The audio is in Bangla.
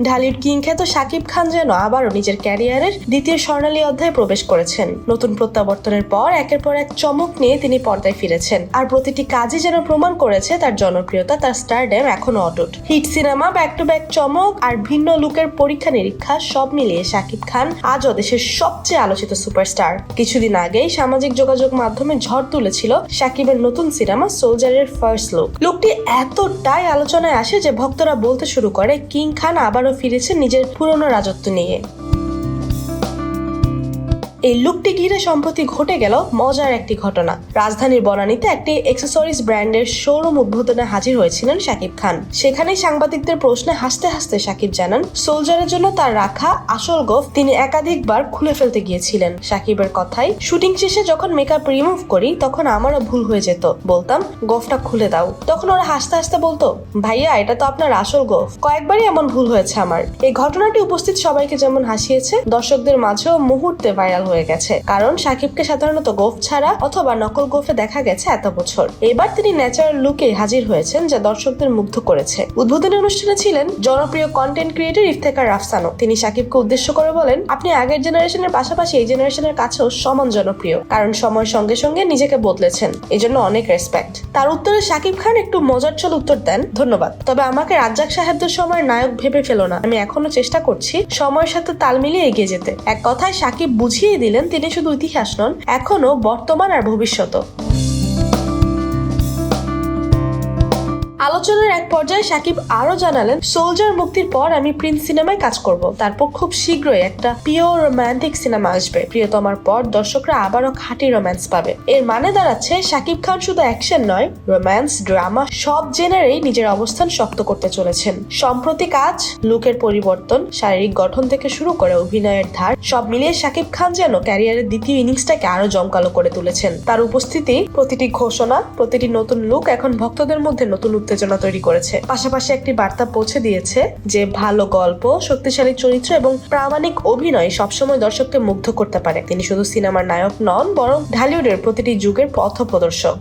ঢালিউড কিং খ্যাত শাকিব খান যেন আবারও নিজের ক্যারিয়ারের দ্বিতীয় স্বর্ণালী অধ্যায়ে প্রবেশ করেছেন। নতুন প্রত্যাবর্তনের পর একের পর এক চমক নিয়ে তিনি পর্দায় ফিরেছেন, আর প্রতিটি কাজই যেন প্রমাণ করেছে তার জনপ্রিয়তা, তার স্টারডম এখনো অটুট। Hit cinema, back to back চমক আর ভিন্ন লুকের পরীক্ষা নিরীক্ষা সব মিলিয়ে শাকিব খান আজও দেশের সবচেয়ে আলোচিত সুপারস্টার। কিছুদিন আগেই সামাজিক যোগাযোগ মাধ্যমে ঝড় তুলেছিল শাকিবের নতুন সিনেমা সোলজারের ফার্স্ট লুকটি এতটাই আলোচনায় আসে যে ভক্তরা বলতে শুরু করে কিং খান আবারও ফিরেছে নিজের পুরনো রাজত্ব নিয়ে। এই লুকটি ঘিরে সম্প্রতি ঘটে গেল মজার একটি ঘটনা। রাজধানীর বনানীতে একটি অ্যাক্সেসরিজ ব্র্যান্ডের শোরুম উদ্বোধনে হাজির হয়েছিলেন শাকিব খান। সেখানেই সাংবাদিকদের প্রশ্নে হাসতে হাসতে শাকিব জানান, সোলজারের জন্য তার রাখা আসল গোফ তিনি একাধিকবার খুলে ফেলতে গিয়েছিলেন। শাকিবের কথাই, শুটিং শেষে যখন মেকআপ রিমুভ করি তখন আমারও ভুল হয়ে যেত, বলতাম গোফটা খুলে দাও, তখন ওরা হাসতে হাসতে বলতো, ভাইয়া এটা তো আপনার আসল গোফ। কয়েকবারই এমন ভুল হয়েছে আমার। এই ঘটনাটি উপস্থিত সবাইকে যেমন হাসিয়েছে, দর্শকদের মাঝেও মুহূর্তে ভাইরাল হয়ে গেছে। কারণ শাকিবকে সাধারণত গোফ ছাড়া অথবা নকল গোফে দেখা গেছে এত বছর। এবার তিনি ন্যাচারাল লুকে হাজির হয়েছেন, যা দর্শকদের মুগ্ধ করেছে। উদ্বোধনী অনুষ্ঠানে ছিলেন জনপ্রিয় কন্টেন্ট ক্রিয়েটর ইফতেখার রাফসানও। তিনি শাকিবকে উদ্দেশ্য করে বলেন, আপনি আগের জেনারেশনের পাশাপাশি এই জেনারেশনের কাছেও সমান জনপ্রিয়, কারণ সময়ের সঙ্গে সঙ্গে নিজেকে বদলেছেন, এজন্য অনেক রেসপেক্ট। তার উত্তরে শাকিব খান একটু মজার ছল উত্তর দেন, ধন্যবাদ, তবে আমাকে রাজ্জাক সাহেবদের সময়ের নায়ক ভেবে ফেলো না। আমি এখনো চেষ্টা করছি সময়ের সাথে তাল মিলিয়ে এগিয়ে যেতে। এক কথায় শাকিব বুঝিয়ে দিলেন তিনি শুধু ইতিহাস নন, এখনো বর্তমান আর ভবিষ্যৎ। আলোচনার এক পর্যায়ে শাকিব আরো জানালেন, সোলজার মুক্তির পর আমি প্রিন্স সিনেমায় কাজ করব, তারপর খুব শীঘ্রই একটা পিওর রোমান্টিক সিনেমা আসবে। প্রিয়তমার পর দর্শকরা আবারও খাঁটি রোম্যান্স পাবে। এর মানে দাঁড়াচ্ছে শাকিব খান শুধু অ্যাকশন নয়, রোম্যান্স, ড্রামা সব জেনারেই নিজের অবস্থান শক্ত করতে চলেছেন। সম্প্রতি কাজ, লুকের পরিবর্তন, শারীরিক গঠন থেকে শুরু করে অভিনয়ের ধার সব মিলিয়ে শাকিব খান যেন ক্যারিয়ারের দ্বিতীয় ইনিংসটাকে আরো জমকালো করে তুলেছেন। তার উপস্থিতি, প্রতিটি ঘোষণা, প্রতিটি নতুন লুক এখন ভক্তদের মধ্যে নতুন উত্তেজনা তৈরি করেছে। পাশাপাশি একটি বার্তা পৌঁছে দিয়েছে যে ভালো গল্প, শক্তিশালী চরিত্র এবং প্রামাণিক অভিনয় সবসময় দর্শককে মুগ্ধ করতে পারে। তিনি শুধু সিনেমার নায়ক নন, বরং ঢালিউডের প্রতিটি যুগের পথপ্রদর্শক।